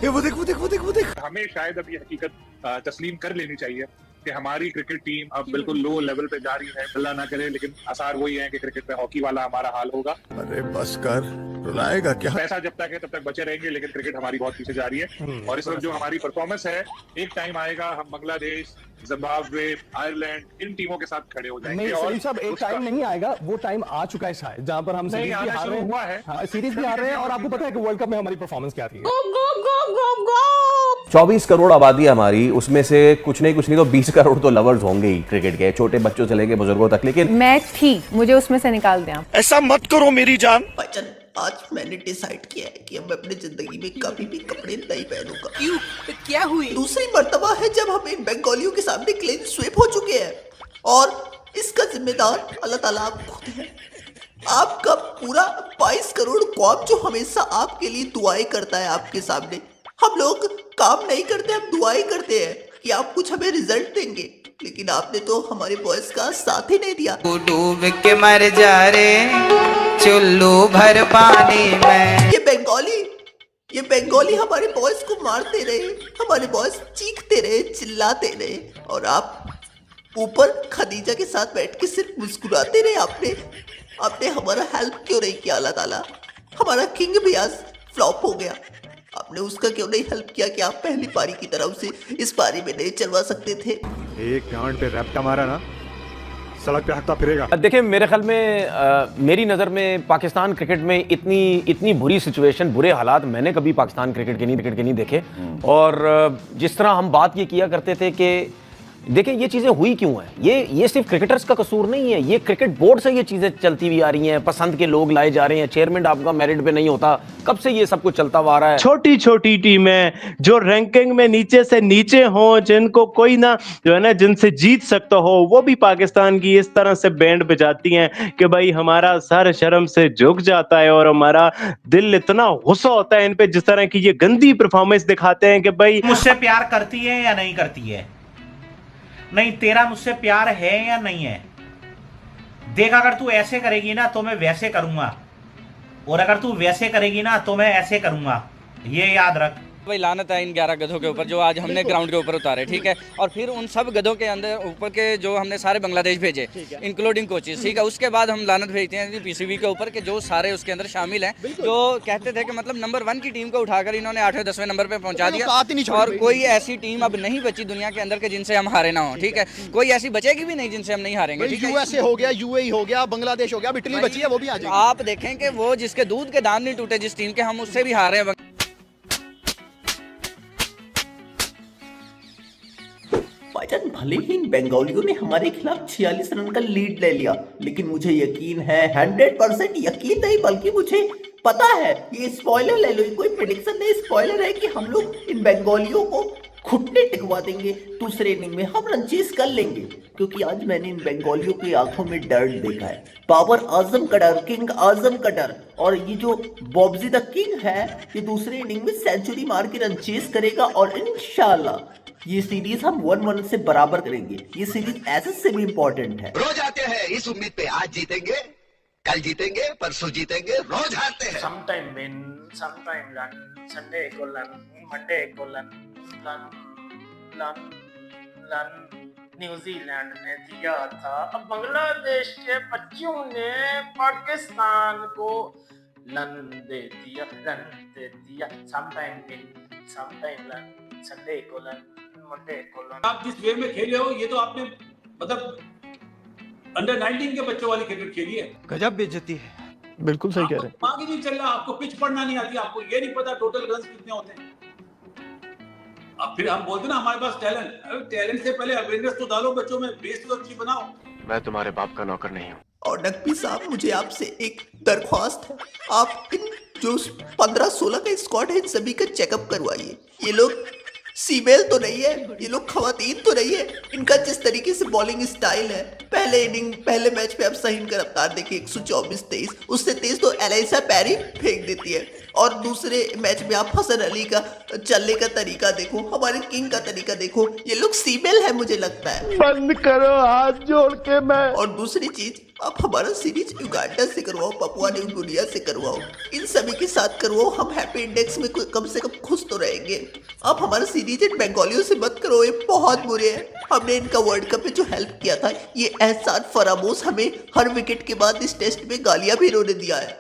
वो देख वो देख वो देख वो देख। हमें शायद अब ये हकीकत तस्लीम कर लेनी चाहिए कि हमारी क्रिकेट टीम अब बिल्कुल लो लेवल पे जा रही है। अल्लाह ना करे, लेकिन आसार वही है कि क्रिकेट पे हॉकी वाला हमारा हाल होगा। अरे बस कर, रुलाएगा क्या? पैसा जब तक है तब तक बचे रहेंगे, लेकिन क्रिकेट हमारी बहुत पीछे जा रही है। और इस वक्त जो हमारी परफॉर्मेंस है, एक टाइम आएगा हम बांग्लादेश, जिम्बाब्वे, आयरलैंड, इन टीमों के साथ खड़े हो जाएंगे। नहीं सलीम साहब, एक टाइम नहीं आएगा, वो टाइम आ चुका है शायद, जहां पर हम सीरीज भी हार रहे हैं। हाँ, सीरीज भी हार रहे हैं। और आपको पता है कि वर्ल्ड कप में हमारी परफॉर्मेंस क्या थी? 24 करोड़ आबादी है हमारी, उसमें से कुछ नहीं तो 20 करोड़ तो लवर्स होंगे ही क्रिकेट के, छोटे बच्चों से लेके बुजुर्गों तक। लेकिन मैं थी, मुझे उसमें से निकाल दें। ऐसा मत करो मेरी जान। बच्चन, आज मैंने डिसाइड किया है कि अब मैं अपनी जिंदगी में कभी भी कपड़े नहीं पहनूंगा। क्यों? क्या हुई? दूसरी मर्तबा है जब हम इन बंगालियों के सामने क्लीन स्वीप हो चुके हैं, और इसका जिम्मेदार अल्लाह ताला आप खुद है। आपका पूरा 22 करोड़ कौम जो हमेशा आपके लिए दुआएं करता है आपके सामने। हम लोग काम नहीं करते, हम दुआएं करते हैं कि आप कुछ हमें रिजल्ट देंगे, लेकिन आपने तो हमारे बॉयज का साथ ही नहीं दिया। डूब के मर जा रे चुल्लू भर पानी में। ये बंगाली हमारे बॉयज को मारते रहे, हमारे बॉयज चीखते रहे, चिल्लाते रहे, और आप ऊपर खदीजा के साथ बैठ के सिर्फ मुस्कुराते रहे। आपने हमारा हेल्प क्यों नहीं किया? अल्लाह ताला, हमारा किंग भी आज फ्लॉप हो गया, आपने उसका क्यों नहीं हेल्प किया कि आप पहली पारी की तरह उसे इस पारी में नहीं चलवा सकते थे? एक गांड पे रैप्टा मारा ना, सड़क पे हटता फिरेगा। देखिए, मेरे ख्याल में मेरी नज़र में पाकिस्तान क्रिकेट में इतनी बुरी सिचुएशन, बुरे हालात मैंने कभी पाकिस्तान क्रिकेट के नहीं देखे। और जिस तरह हम बात ये किया करते थे कि देखिए ये चीज़ें हुई क्यों हैं, ये सिर्फ क्रिकेटर्स का कसूर नहीं है, ये क्रिकेट बोर्ड से ये चीज़ें चलती हुई आ रही हैं। पसंद के लोग लाए जा रहे हैं, चेयरमैन आपका मेरिट पे नहीं होता, कब से ये सब कुछ चलता हुआ आ रहा है। छोटी छोटी टीमें जो रैंकिंग में नीचे से नीचे हों, जिनको कोई ना जो है ना जिनसे जीत सकता हो, वो भी पाकिस्तान की इस तरह से बैंड बजाती हैं कि भाई हमारा सर शर्म से झुक जाता है और हमारा दिल इतना गुस्सा होता है इन पे, जिस तरह की ये गंदी परफॉर्मेंस दिखाते हैं कि भाई मुझसे प्यार करती है या नहीं करती है, नहीं तेरा मुझसे प्यार है या नहीं है। देख, अगर तू ऐसे करेगी ना तो मैं वैसे करूंगा, और अगर तू वैसे करेगी ना तो मैं ऐसे करूंगा, ये याद रख। भाई लानत है इन 11 गधों के ऊपर जो आज हमने ग्राउंड के ऊपर उतारे, ठीक है। और फिर उन सब गधों के अंदर ऊपर के जो हमने सारे बांग्लादेश भेजे, इंक्लूडिंग कोचेस, ठीक है। उसके बाद हम लानत भेजते हैं पीसीबी के ऊपर के जो सारे उसके अंदर शामिल हैं, जो कहते थे कि मतलब नंबर 1 की टीम को उठाकर इन्होंने 8वें 10वें नंबर पे पहुंचा दिया। और कोई ऐसी टीम अब नहीं बची दुनिया के अंदर के जिनसे हम हारे ना हो, ठीक है। कोई ऐसी बचेगी भी नहीं जिनसे हम नहीं हारेंगे। यूएसए हो गया, यूएई हो गया, बांग्लादेश हो गया, इटली बची है, वो भी आ जाएगी। आप देखें कि वो जिसके दूध के दाम नहीं टूटे जिस टीम के, हम उससे भी हारे हैं। भाईजान, भले ही इन बंगालियों ने हमारे खिलाफ 46 रन का लीड ले लिया, लेकिन मुझे यकीन है, 100% यकीन नहीं बल्कि मुझे पता है, ये स्पॉइलर ले लो, ये कोई प्रेडिक्शन नहीं, स्पॉइलर है कि हम लोग इन बंगालियों को घुटने टिकवा देंगे। दूसरे इनिंग में हम रन-चेज कर लेंगे, क्योंकि आज मैंने इन बंगालियों की आंखों में डर देखा है। बाबर आजम का डर, किंग आजम का डर। और ये जो बॉब्जी द किंग है, ये दूसरे इनिंग में सेंचुरी मार के रन-चेज करेगा, और इंशाल्लाह ये सीरीज हम 1-1 से बराबर करेंगे। ये सीरीज ऐसे से भी इंपॉर्टेंट है। रोज आते हैं इस उम्मीद पे, आज जीतेंगे, कल जीतेंगे, परसों जीतेंगे, रोज हारते हैं। समटाइम विन, समटाइम लन, संडे को लन, मंडे को लन, न्यूजीलैंड ने दिया था। अब बांग्लादेश के बच्चों ने पाकिस्तान को लन दे दिया। समटाइम विन, समटाइम लन, संडे को लन, मंडे को लन। आप जिस वे में खेले हो, ये तो आपने मतलब अंडर 19 के बच्चों वाली क्रिकेट खेली है। गजब बेइज्जती है। बिल्कुल सही कह रहे हैं। दिमाग ही नहीं चल रहा, आपको पिच पढ़ना नहीं आती, आपको ये नहीं पता टोटल रन कितने होते हैं। अब फिर हम बोलते ना हमारे पास टैलेंट, टैलेंट से पहले अवेयरनेस तो डालो बच्चों में, बेस तो अच्छी बनाओ। मैं तुम्हारे बाप का नौकर नहीं हूँ। और नकवी साहब, मुझे आपसे एक दरख्वास्त है, आप इन जो 15-16 का स्क्वाड है, इन सभी का चेकअप करवाइए। ये लोग फीमेल तो नहीं है, ये लोग खवातीन तो नहीं है। इनका जिस तरीके से बॉलिंग स्टाइल है, पहले मैच पे आप सहीन का रफ्तार देखिए 124-23, उससे तेज तो एलिसा पेरी फेंक देती है। और दूसरे मैच में आप हसन अली का चलने का तरीका देखो, हमारे किंग का तरीका देखो, ये लोग फीमेल है मुझे लगता है। बंद करो हाथ जोड़ के मैं। और दूसरी चीज, आप हमारा सीरीज युगांडा से करवाओ, पपुआ न्यू गिनिया से करवाओ, इन सभी के साथ करवाओ। हम हैप्पी इंडेक्स में कम से कम खुश तो रहेंगे। आप हमारा सीरीज इन बंगालियों से मत करो, ये बहुत बुरे हैं। हमने इनका वर्ल्ड कप में जो हेल्प किया था, ये एहसान फरामोश हमें हर विकेट के बाद इस टेस्ट में गालियां भी इन्होंने दिया है।